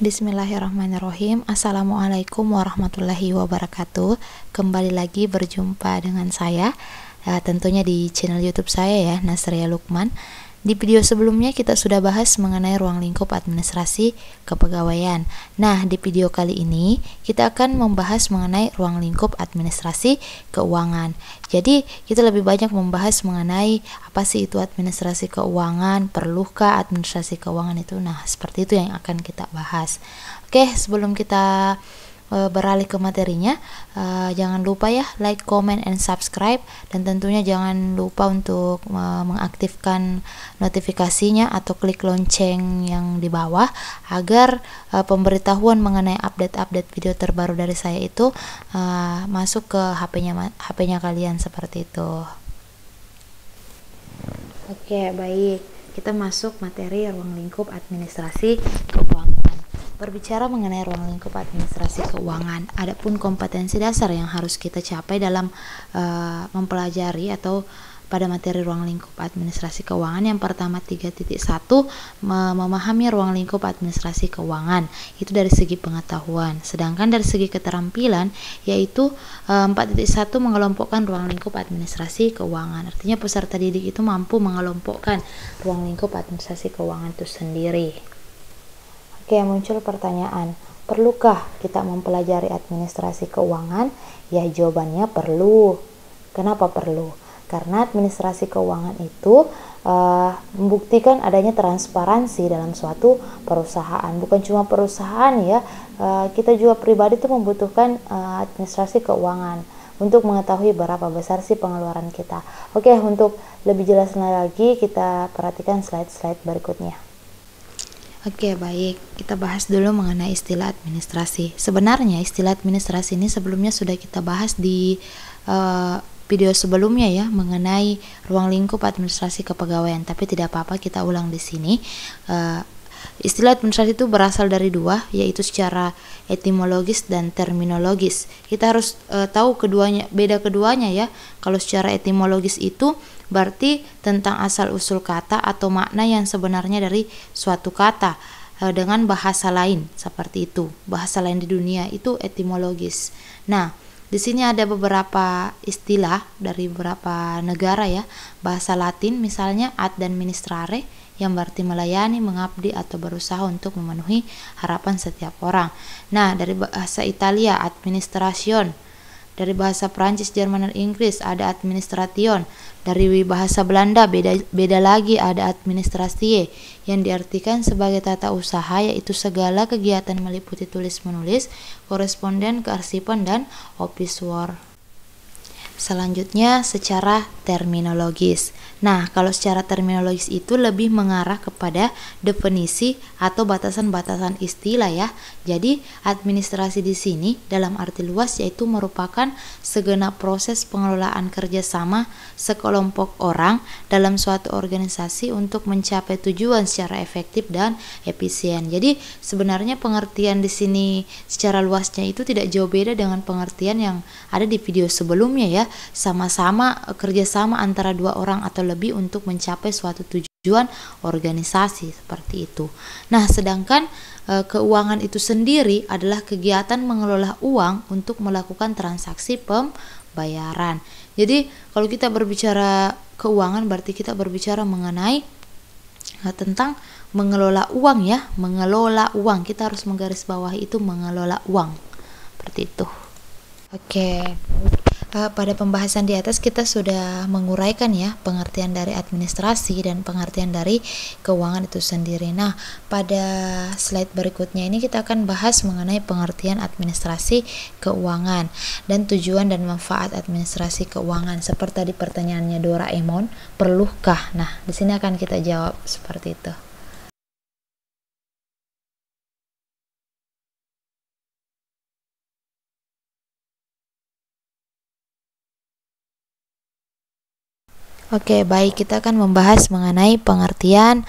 Bismillahirrahmanirrahim. Assalamualaikum warahmatullahi wabarakatuh. Kembali lagi berjumpa dengan saya, tentunya di channel YouTube saya ya, Nasria Lukman. Di video sebelumnya kita sudah bahas mengenai ruang lingkup administrasi kepegawaian. Nah, di video kali ini kita akan membahas mengenai ruang lingkup administrasi keuangan. Jadi, kita lebih banyak membahas mengenai apa sih itu administrasi keuangan, perlukah administrasi keuangan itu. Nah, seperti itu yang akan kita bahas. Oke, sebelum kita beralih ke materinya, jangan lupa ya like, comment, and subscribe, dan tentunya jangan lupa untuk mengaktifkan notifikasinya atau klik lonceng yang di bawah agar pemberitahuan mengenai update-update video terbaru dari saya itu masuk ke HP-nya kalian seperti itu. Oke, baik, kita masuk materi ruang lingkup administrasi keuangan. Berbicara mengenai ruang lingkup administrasi keuangan, adapun kompetensi dasar yang harus kita capai dalam mempelajari atau pada materi ruang lingkup administrasi keuangan. Yang pertama 3.1, memahami ruang lingkup administrasi keuangan, itu dari segi pengetahuan. Sedangkan dari segi keterampilan, yaitu 4.1, mengelompokkan ruang lingkup administrasi keuangan. Artinya peserta didik itu mampu mengelompokkan ruang lingkup administrasi keuangan itu sendiri. Oke, muncul pertanyaan, perlukah kita mempelajari administrasi keuangan? Ya, jawabannya perlu. Kenapa perlu? Karena administrasi keuangan itu membuktikan adanya transparansi dalam suatu perusahaan. Bukan cuma perusahaan ya, kita juga pribadi itu membutuhkan administrasi keuangan untuk mengetahui berapa besar sih pengeluaran kita. Oke, untuk lebih jelas lagi kita perhatikan slide-slide berikutnya. Oke, baik, kita bahas dulu mengenai istilah administrasi. Sebenarnya istilah administrasi ini sebelumnya sudah kita bahas di video sebelumnya ya, mengenai ruang lingkup administrasi kepegawaian, tapi tidak apa-apa kita ulang di sini. Istilah administrasi itu berasal dari dua, yaitu secara etimologis dan terminologis. Kita harus tahu beda keduanya ya. Kalau secara etimologis itu berarti tentang asal-usul kata atau makna yang sebenarnya dari suatu kata dengan bahasa lain, seperti itu. Bahasa lain di dunia itu etimologis. Nah, di sini ada beberapa istilah dari beberapa negara ya. Bahasa Latin misalnya ad administrare, yang berarti melayani, mengabdi, atau berusaha untuk memenuhi harapan setiap orang. Nah, dari bahasa Italia administration, dari bahasa Prancis, Jerman, dan Inggris ada administration, dari bahasa Belanda beda lagi, ada administratie, yang diartikan sebagai tata usaha, yaitu segala kegiatan meliputi tulis menulis, koresponden, kearsipan, dan office work. Selanjutnya secara terminologis. Nah, kalau secara terminologis itu lebih mengarah kepada definisi atau batasan-batasan istilah ya. Jadi, administrasi di sini dalam arti luas yaitu merupakan segenap proses pengelolaan kerjasama sekelompok orang dalam suatu organisasi untuk mencapai tujuan secara efektif dan efisien. Jadi, sebenarnya pengertian di sini secara luasnya itu tidak jauh beda dengan pengertian yang ada di video sebelumnya ya. Sama-sama kerjasama antara dua orang atau lebih untuk mencapai suatu tujuan organisasi, seperti itu. Nah, sedangkan keuangan itu sendiri adalah kegiatan mengelola uang untuk melakukan transaksi pembayaran. Jadi kalau kita berbicara keuangan berarti kita berbicara mengenai tentang mengelola uang ya, mengelola uang. Kita harus menggarisbawahi itu, mengelola uang, seperti itu. Oke. Pada pembahasan di atas kita sudah menguraikan ya pengertian dari administrasi dan pengertian dari keuangan itu sendiri. Nah, pada slide berikutnya ini kita akan bahas mengenai pengertian administrasi keuangan dan tujuan dan manfaat administrasi keuangan. Seperti di pertanyaannya Doraemon, perlukah? Nah, di sini akan kita jawab seperti itu. Oke, baik, kita akan membahas mengenai pengertian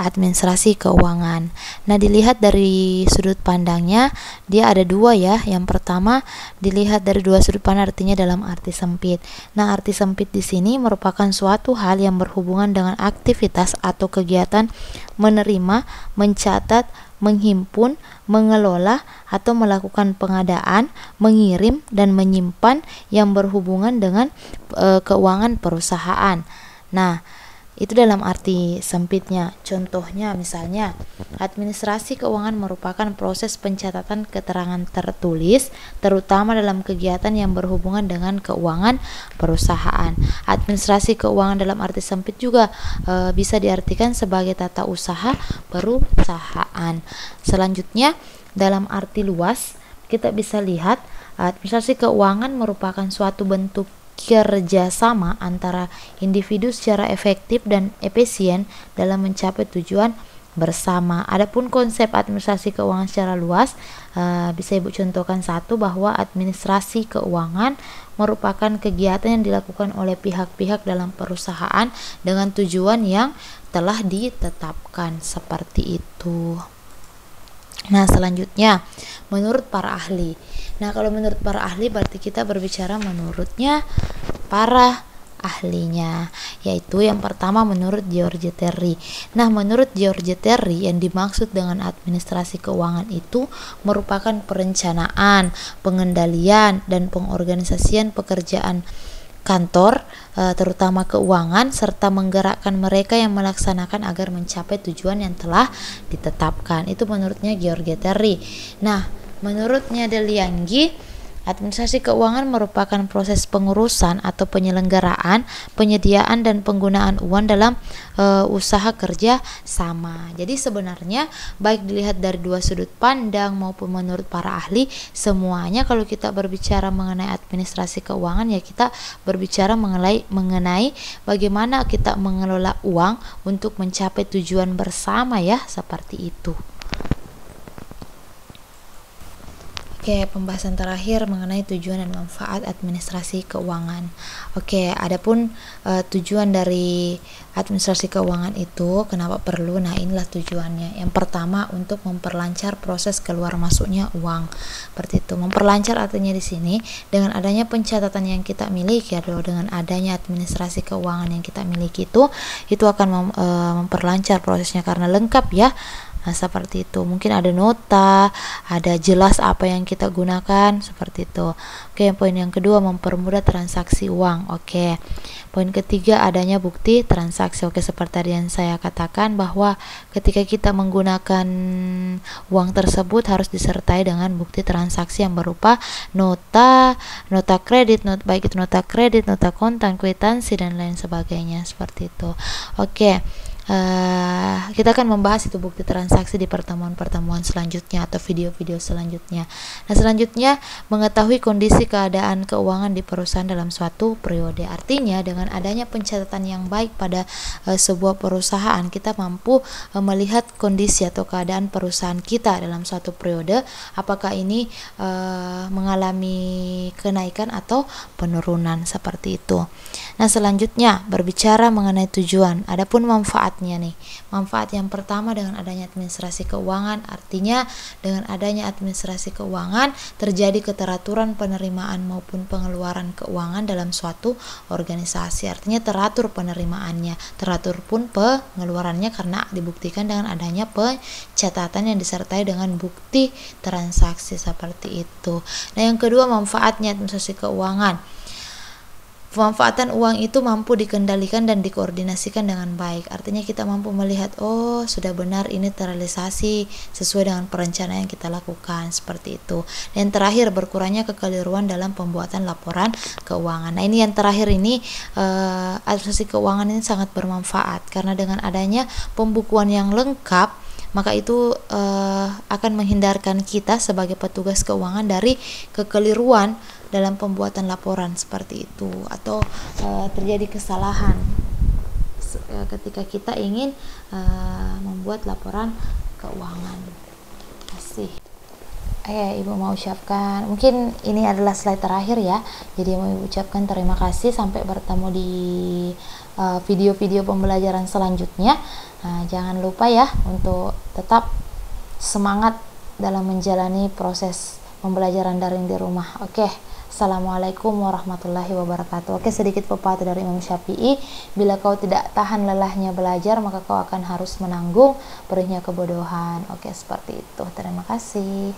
administrasi keuangan. Nah, dilihat dari sudut pandangnya, dia ada dua ya. Yang pertama, dilihat dari dua sudut pandang, artinya dalam arti sempit. Nah, arti sempit di sini merupakan suatu hal yang berhubungan dengan aktivitas atau kegiatan menerima, mencatat, menghimpun, mengelola, atau melakukan pengadaan, mengirim, dan menyimpan yang berhubungan dengan keuangan perusahaan. Nah, itu dalam arti sempitnya. Contohnya misalnya, administrasi keuangan merupakan proses pencatatan keterangan tertulis, terutama dalam kegiatan yang berhubungan dengan keuangan perusahaan. Administrasi keuangan dalam arti sempit juga bisa diartikan sebagai tata usaha perusahaan. Selanjutnya, dalam arti luas, kita bisa lihat administrasi keuangan merupakan suatu bentuk kerjasama antara individu secara efektif dan efisien dalam mencapai tujuan bersama. Adapun konsep administrasi keuangan secara luas, bisa Ibu contohkan satu, bahwa administrasi keuangan merupakan kegiatan yang dilakukan oleh pihak-pihak dalam perusahaan dengan tujuan yang telah ditetapkan, seperti itu. Nah, selanjutnya menurut para ahli. Nah, kalau menurut para ahli berarti kita berbicara menurutnya para ahlinya, yaitu yang pertama menurut George Terry. Nah, menurut George Terry, yang dimaksud dengan administrasi keuangan itu merupakan perencanaan, pengendalian, dan pengorganisasian pekerjaan kantor, terutama keuangan, serta menggerakkan mereka yang melaksanakan agar mencapai tujuan yang telah ditetapkan. Itu menurutnya George Terry. Nah, menurutnya Delianggi, administrasi keuangan merupakan proses pengurusan atau penyelenggaraan, penyediaan, dan penggunaan uang dalam usaha kerja sama. Jadi sebenarnya baik dilihat dari dua sudut pandang maupun menurut para ahli, semuanya kalau kita berbicara mengenai administrasi keuangan, ya kita berbicara mengenai bagaimana kita mengelola uang untuk mencapai tujuan bersama, ya, seperti itu. Oke, pembahasan terakhir mengenai tujuan dan manfaat administrasi keuangan. Oke, adapun tujuan dari administrasi keuangan itu kenapa perlu? Nah, inilah tujuannya. Yang pertama, untuk memperlancar proses keluar masuknya uang. Seperti itu. Memperlancar artinya di sini dengan adanya pencatatan yang kita miliki, atau dengan adanya administrasi keuangan yang kita miliki itu akan memperlancar prosesnya karena lengkap, ya. Nah, seperti itu. Mungkin ada nota, ada jelas apa yang kita gunakan, seperti itu. Oke, poin yang kedua, mempermudah transaksi uang. Oke. Poin ketiga, adanya bukti transaksi. Oke, seperti tadi yang saya katakan bahwa ketika kita menggunakan uang tersebut harus disertai dengan bukti transaksi yang berupa nota kredit, baik itu nota kredit, nota kontan, kwitansi, dan lain sebagainya, seperti itu. Oke. Kita akan membahas itu bukti transaksi di pertemuan-pertemuan selanjutnya atau video-video selanjutnya. Nah, selanjutnya mengetahui kondisi keadaan keuangan di perusahaan dalam suatu periode. Artinya dengan adanya pencatatan yang baik pada sebuah perusahaan, kita mampu melihat kondisi atau keadaan perusahaan kita dalam suatu periode, apakah ini mengalami kenaikan atau penurunan, seperti itu. Nah, selanjutnya berbicara mengenai tujuan. Adapun manfaatnya nih. Manfaat yang pertama, dengan adanya administrasi keuangan, artinya dengan adanya administrasi keuangan terjadi keteraturan penerimaan maupun pengeluaran keuangan dalam suatu organisasi. Artinya teratur penerimaannya, teratur pun pengeluarannya karena dibuktikan dengan adanya pencatatan yang disertai dengan bukti transaksi, seperti itu. Nah, yang kedua, manfaatnya administrasi keuangan. Pemanfaatan uang itu mampu dikendalikan dan dikoordinasikan dengan baik. Artinya kita mampu melihat, oh sudah benar ini terrealisasi sesuai dengan perencanaan yang kita lakukan, seperti itu. Dan terakhir, berkurangnya kekeliruan dalam pembuatan laporan keuangan. Nah, ini yang terakhir ini, administrasi keuangan ini sangat bermanfaat karena dengan adanya pembukuan yang lengkap, maka itu akan menghindarkan kita sebagai petugas keuangan dari kekeliruan dalam pembuatan laporan, seperti itu, atau terjadi kesalahan ketika kita ingin membuat laporan keuangan. Kasih. Ibu mau ucapkan, mungkin ini adalah slide terakhir, ya. Jadi mau Ibu ucapkan terima kasih, sampai bertemu di video-video pembelajaran selanjutnya. Nah, jangan lupa ya untuk tetap semangat dalam menjalani proses pembelajaran daring di rumah. Oke, Assalamualaikum warahmatullahi wabarakatuh. Oke, sedikit pepatah dari Imam Syafi'i, bila kau tidak tahan lelahnya belajar, maka kau akan harus menanggung perihnya kebodohan. Oke, seperti itu. Terima kasih.